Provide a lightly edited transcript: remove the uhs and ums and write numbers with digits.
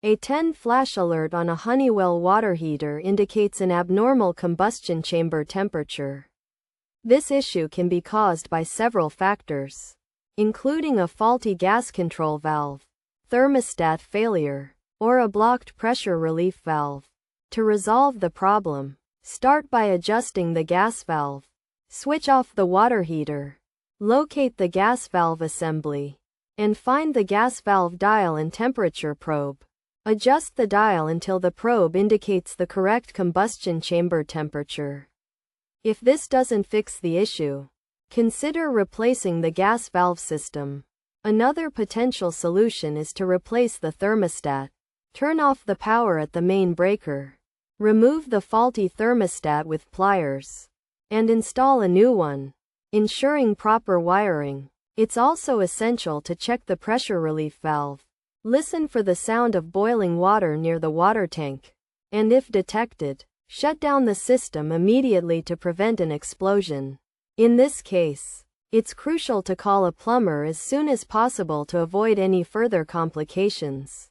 A 10 flash alert on a Honeywell water heater indicates an abnormal combustion chamber temperature. This issue can be caused by several factors, including a faulty gas control valve, thermostat failure, or a blocked pressure relief valve. To resolve the problem, start by adjusting the gas valve. Switch off the water heater. Locate the gas valve assembly and find the gas valve dial and temperature probe. Adjust the dial until the probe indicates the correct combustion chamber temperature. If this doesn't fix the issue, consider replacing the gas valve system. Another potential solution is to replace the thermostat. Turn off the power at the main breaker. Remove the faulty thermostat with pliers and install a new one, ensuring proper wiring. It's also essential to check the pressure relief valve. Listen for the sound of boiling water near the water tank, and if detected, shut down the system immediately to prevent an explosion. In this case, it's crucial to call a plumber as soon as possible to avoid any further complications.